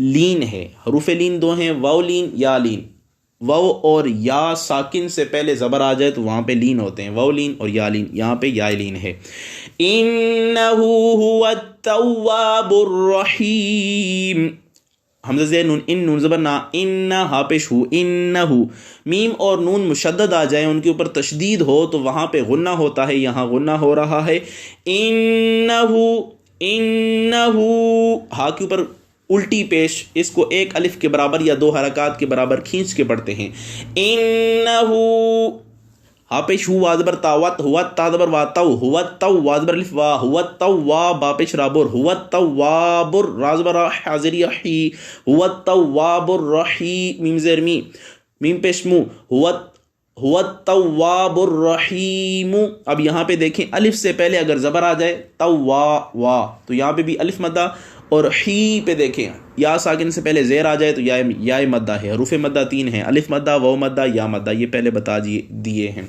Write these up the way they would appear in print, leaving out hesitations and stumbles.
لین ہے، حروف لین دو ہیں، واو لین یا لین. واو اور یا ساکن سے پہلے زبر آ جائے تو وہاں پہ لین ہوتے ہیں، واو لین اور یا لین. یہاں پہ یا لین ہے. انہ هو التواب الرحیم. حمزہ زیر نون، ان نون زبر نا، ان ہا پیش ہو، انہ. میم اور نون مشدد آ جائیں، ان کے اوپر تشدید ہو تو وہاں پہ غنہ ہوتا ہے، یہاں غنہ ہو رہا ہے. انہ، انہ ہا کے اوپر الٹی پیش، اس کو ایک الف کے برابر یا 2 حرکات کے برابر کھینچ کے پڑھتے ہیں. انہ ہا پیش ہو وازبر تاوت، ہوا تا زبر واتو، ہوا تو وازبر الف وا، ہوا تو وا با پیش رابر، ہوا تو وابر رازبر حاضر یحی، ہوا تو وابر رحی میم زیر می، میم پیش مو، ہوا التواب الرحیم. اب یہاں پہ دیکھیں الف سے پہلے اگر زبر آ جائے تو وا تو یہاں پہ بھی الف مدہ، اور حی پہ دیکھیں یا ساکن سے پہلے زیر آ جائے تو یا مدہ ہے. حروف مدہ 3 ہیں، الف مدہ، واو مدہ، یا مدہ، یہ پہلے بتا دیے ہیں.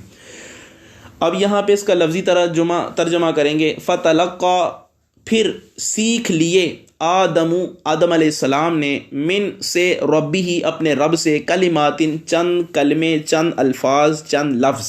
اب یہاں پہ اس کا لفظی ترجمہ کریں گے. فتلقا، پھر سیکھ لیے، آدم علیہ السلام نے، من سے، ربی ہی اپنے رب سے، کلمات چند کلمے، چند الفاظ، چند لفظ.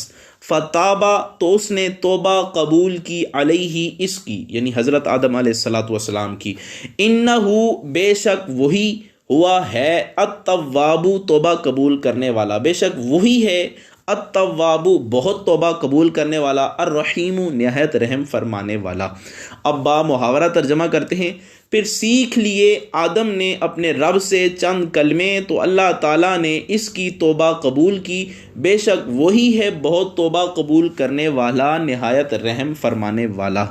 فتابہ تو اس نے توبہ قبول کی، علیہ اس کی یعنی حضرت آدم علیہ السلام کی. انہ بے شک وہی، ہوا ہے، التواب توبہ قبول کرنے والا، بے شک وہی ہے، التواب بہت توبہ قبول کرنے والا، الرحیم نہایت رحم فرمانے والا. اب با محاورہ ترجمہ کرتے ہیں. پھر سیکھ لیے آدم نے اپنے رب سے چند کلمے تو اللہ تعالیٰ نے اس کی توبہ قبول کی، بے شک وہی ہے بہت توبہ قبول کرنے والا، نہایت رحم فرمانے والا.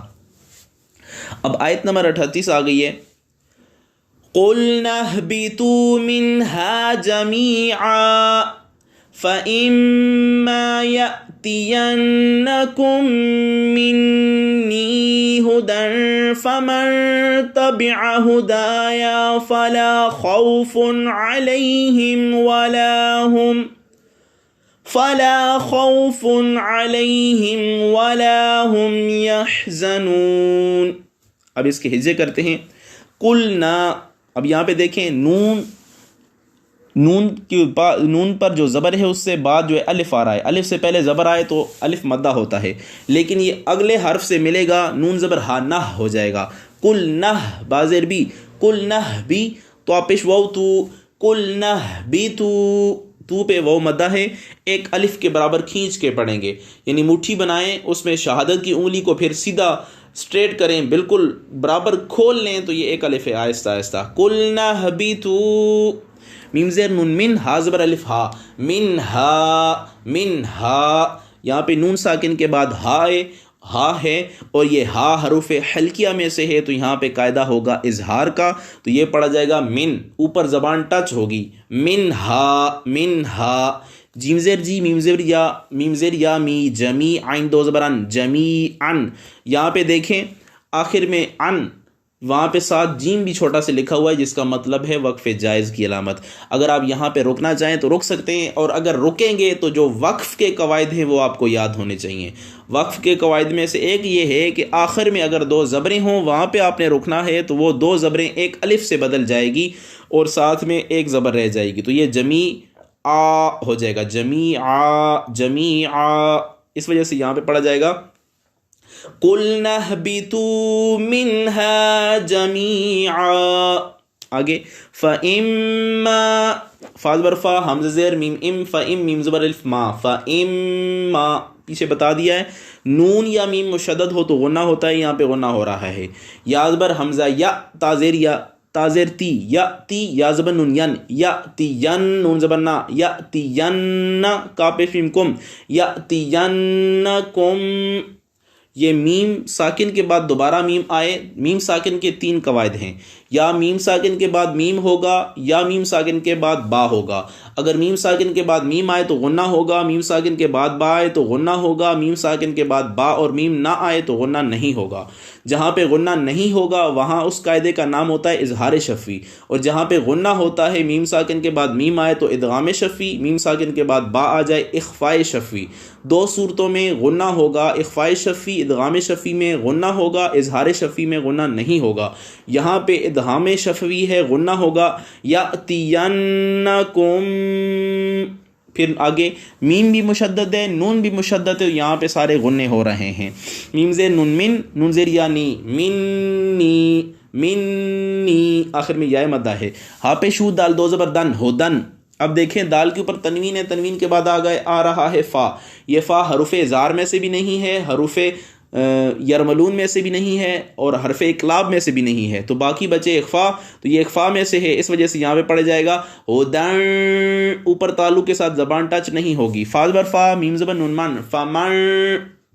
اب آیت نمبر 38 آ گئی ہے. قُلْنَا اهْبِطُوا مِنْهَا جَمِيعًا فَإِمَّا يَأْتِيَنَّكُم مِّنِّي هُدًى فَمَن تَبِعَ هُدَايَ فَلَا خَوْفٌ عَلَيْهِمْ وَلَا هُمْ يَحْزَنُونَ. اب اس کے ہجے کرتے ہیں. قُلْنَا، اب یہاں پہ دیکھیں نون پر جو زبر ہے اس سے بعد جو ہے الف آ رہا ہے. الف سے پہلے زبر آئے تو الف مدہ ہوتا ہے، لیکن یہ اگلے حرف سے ملے گا نون زبر ہا، نہ ہو جائے گا. کل نہ بازر بھی، کل نہ بھی تو آپ پیش واو تو، کل نہ بھی تو پہ واو مدہ ہے، ایک الف کے برابر کھینچ کے پڑھیں گے، یعنی مٹھی بنائیں، اس میں شہادت کی انگلی کو پھر سیدھا اسٹریٹ کریں، بالکل برابر کھول لیں تو یہ ایک الف ہے. آہستہ آہستہ کل نہ بھی تو، میم زیر نون، من ہا زبر الف ہا، من ہا. یہاں پہ نون ساکن کے بعد ہا ہے اور یہ ہا حروف حلقیہ میں سے ہے تو یہاں پہ قاعدہ ہوگا اظہار کا، تو یہ پڑھا جائے گا من، اوپر زبان ٹچ ہوگی، من ہا. جیم زیر جی، میم زیر یا می، جمی عین 2 زبر ان، جمی ان. یہاں پہ دیکھیں آخر میں ان، وہاں پہ ساتھ جیم بھی چھوٹا سے لکھا ہوا ہے جس کا مطلب ہے وقف جائز کی علامت. اگر آپ یہاں پہ رکنا چاہیں تو رک سکتے ہیں، اور اگر رکیں گے تو جو وقف کے قواعد ہیں وہ آپ کو یاد ہونے چاہیے. وقف کے قواعد میں سے ایک یہ ہے کہ آخر میں اگر 2 زبریں ہوں وہاں پہ آپ نے رکنا ہے تو وہ 2 زبریں ایک الف سے بدل جائے گی اور ساتھ میں ایک زبر رہ جائے گی، تو یہ جمی آ ہو جائے گا، جمی آ. اس وجہ سے یہاں پہ پڑھا جائے گا قُلْنَا اهْبِطُوا مِنْهَا جَمِيعًا. آگے فَإِمَّا، فا زبر فا، حمزہ زیر میم ام، فَإِم میم زبر الف ما، فَإِمَّا پیچھے بتا دیا ہے. نون یا میم مشدد ہو تو غنہ ہوتا ہے، یہاں پہ غنہ ہو رہا ہے. یا زبر حمزہ یا، تازیر یا، تازیر تی، یا تی، یا زبر نون ین، یا تی ین، نون زبر نا، یا تی ین، کاف پیش میم کم، یا تی ین کم. یہ میم ساکن کے بعد دوبارہ میم آئے، میم ساکن کے 3 قواعد ہیں. یا میم ساکن کے بعد میم ہوگا، یا میم ساکن کے بعد با ہوگا. اگر میم ساکن کے بعد میم آئے تو غنہ ہوگا، میم ساکن کے بعد با آئے تو غنہ ہوگا، میم ساکن کے بعد با اور میم نہ آئے تو غنہ نہیں ہوگا. جہاں پہ غنہ نہیں ہوگا وہاں اس قاعدے کا نام ہوتا ہے اظہار شفوی، اور جہاں پہ غنہ ہوتا ہے میم ساکن کے بعد میم آئے تو ادغام شفوی، میم ساکن کے بعد با آ جائے اخفاء شفوی. 2 صورتوں میں غنہ ہوگا، اخفاء شفوی ادغام شفوی میں غنہ ہوگا، اظہار شفوی میں غنہ نہیں ہوگا۔ یہاں پہ ادغام شفوی ہے، غنہ ہوگا، یأتینکم، پھر آگے میم بھی مشدد ہے، نون بھی مشدد ہے، یہاں پہ سارے غنے ہو رہے ہیں۔ میم زیر نون من، نون زیر یا نی، منی، منی، آخر میں یا مدہ ہے۔ ہاں پہ شو دال دو زبر دن، ہدن۔ اب دیکھیں دال کے اوپر تنوین ہے، تنوین کے بعد آ رہا ہے فا۔ یہ فا حروف اظہار میں سے بھی نہیں ہے، حروف یرملون میں سے بھی نہیں ہے، اور حرف اقلاب میں سے بھی نہیں ہے، تو باقی بچے اخفا، تو یہ اخفا میں سے ہے، اس وجہ سے یہاں پہ پڑھ جائے گا ہدن، اوپر تعلق کے ساتھ زبان ٹچ نہیں ہوگی۔ فا زبر فا، میم زبر نون من، فمن،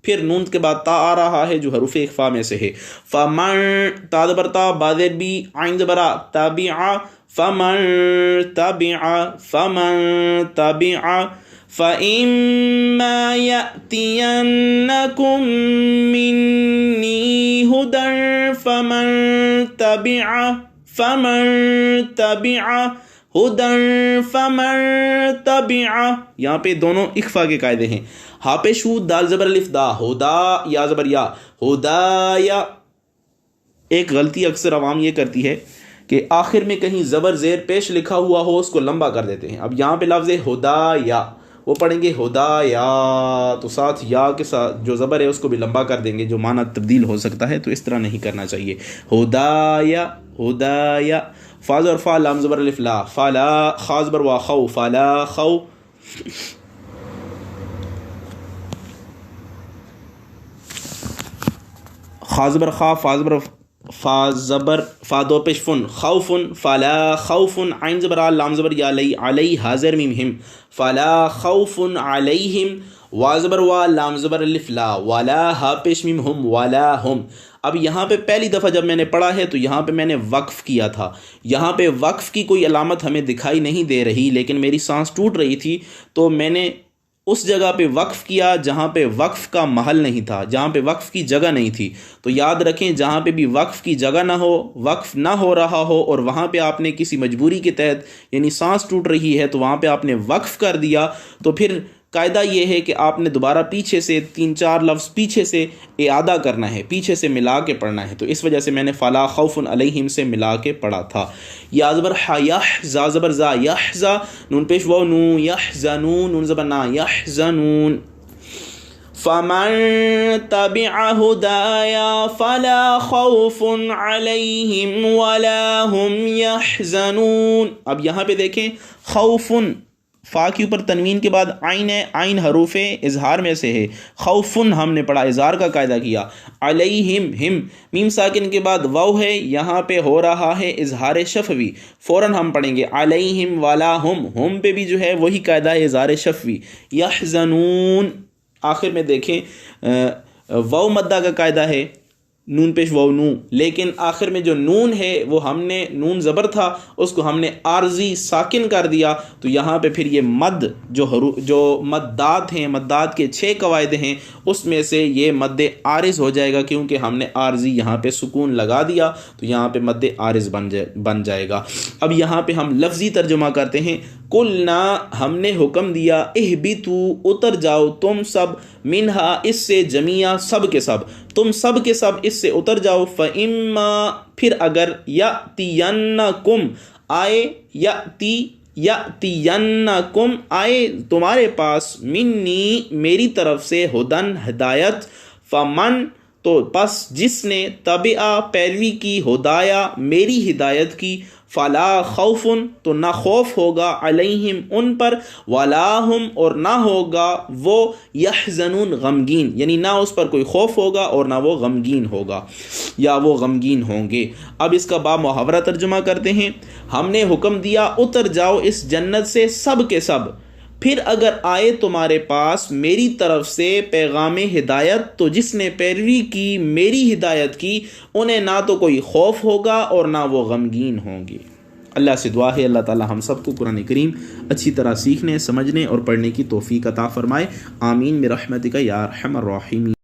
پھر نون کے بعد تا آ رہا ہے جو حروف اخفا میں سے ہے، فمن، تا زبر تا، با زیر بی، عین زبر آ، تابع، فمن تبع، فمن تبع، فَإِمَّا يَأْتِيَنَّكُم مِّنِّي هُدًى فَمَن تَبِعَ هُدًى فَمَن تَبِعَ۔ یہاں پہ دونوں اخفا کے قاعدے ہیں۔ ہا پہ شود دال زبر الف دا، ہدا، یا زبر یا، ہدایا۔ ایک غلطی اکثر عوام یہ کرتی ہے کہ آخر میں کہیں زبر زیر پیش لکھا ہوا ہو اس کو لمبا کر دیتے ہیں۔ اب یہاں پہ لفظ ہے ہدایا، وہ پڑھیں گے ہدایا، تو ساتھ یا کے ساتھ جو زبر ہے اس کو بھی لمبا کر دیں گے، جو معنی تبدیل ہو سکتا ہے، تو اس طرح نہیں کرنا چاہیے۔ ہدایا، ہدایا، فا زبر فا، لام زبر الف لا، فلا، خا زبر وا خو، فلا خو، خا زبر خا، فا زبر فا زبر فا دو پیش فن، خوفن، فلا خوفن، عین زبر آ، لام زبر یا، علی، علی حاضر میم ہم، فلا خوف علیہم، وا زبر وا، لام زبر الف لا، ولا، ہا پیش میم ہم، ولا ہم۔ اب یہاں پہ پہلی دفعہ جب میں نے پڑھا ہے تو یہاں پہ میں نے وقف کیا تھا، یہاں پہ وقف کی کوئی علامت ہمیں دکھائی نہیں دے رہی، لیکن میری سانس ٹوٹ رہی تھی تو میں نے اس جگہ پہ وقف کیا جہاں پہ وقف کا محل نہیں تھا، جہاں پہ وقف کی جگہ نہیں تھی۔ تو یاد رکھیں جہاں پہ بھی وقف کی جگہ نہ ہو، وقف نہ ہو رہا ہو، اور وہاں پہ آپ نے کسی مجبوری کے تحت یعنی سانس ٹوٹ رہی ہے تو وہاں پہ آپ نے وقف کر دیا، تو پھر قاعدہ یہ ہے کہ آپ نے دوبارہ پیچھے سے 3-4 لفظ پیچھے سے اعادہ کرنا ہے، پیچھے سے ملا کے پڑھنا ہے، تو اس وجہ سے میں نے فلا خوف علیہم سے ملا کے پڑھا تھا۔ یا زبر ح، یحزا زبر زا، یحزا، نون پیش و نو، یحزنون، نون زبر نا، یحزنون۔ فمن تبع ہدایا فلا خوف علیہم ولا هم یحزنون۔ اب یہاں پہ دیکھیں خوفن، فا کے اوپر تنوین کے بعد عین ہے، عین حروف اظہار میں سے ہے، خوفن ہم نے پڑھا، اظہار کا قاعدہ کیا، علیہم، ہم، میم ساکن کے بعد واو ہے، یہاں پہ ہو رہا ہے اظہار شفوی، فوراً ہم پڑھیں گے علیہم ولا ہم پہ بھی جو ہے وہی قاعدہ ہے اظہار شفوی، یحزنون۔ آخر میں دیکھیں واو مدہ کا قاعدہ ہے، نون پیش واو نو، لیکن آخر میں جو نون ہے وہ ہم نے نون زبر تھا اس کو ہم نے عارضی ساکن کر دیا، تو یہاں پہ پھر یہ مد جو مدات ہیں، مدات کے 6 قواعد ہیں، اس میں سے یہ مد عارض ہو جائے گا، کیونکہ ہم نے عارضی یہاں پہ سکون لگا دیا، تو یہاں پہ مد عارض بن جائے گا۔ اب یہاں پہ ہم لفظی ترجمہ کرتے ہیں، قلنا، ہم نے حکم دیا، اہبتو، اتر جاؤ تم سب، منہا، اس سے، جمیع، سب کے سب، تم سب کے سب اس سے اتر جاؤ، فَإِمَّا، پھر اگر، یَأْتِيَنَّكُمْ، آئے، یَأْتِيَنَّكُمْ، آئے تمہارے پاس، منی، میری طرف سے، ہدن، ہدایت، فمن، تو پس جس نے، تبع، پیروی کی، ہدایا، میری ہدایت کی، فلا خوفن، تو نہ خوف ہوگا، علیہم، ان پر، ولا ہم، اور نہ ہوگا وہ، یحزنون، غمگین، یعنی نہ اس پر کوئی خوف ہوگا اور نہ وہ غمگین ہوگا یا وہ غمگین ہوں گے۔ اب اس کا با محاورہ ترجمہ کرتے ہیں، ہم نے حکم دیا اتر جاؤ اس جنت سے سب کے سب، پھر اگر آئے تمہارے پاس میری طرف سے پیغام ہدایت، تو جس نے پیروی کی میری ہدایت کی، انہیں نہ تو کوئی خوف ہوگا اور نہ وہ غمگین ہوں گے۔ اللہ سے دعا ہے اللہ تعالی ہم سب کو قرآن کریم اچھی طرح سیکھنے، سمجھنے اور پڑھنے کی توفیق عطا فرمائے، آمین برحمتک یا ارحم الراحمین۔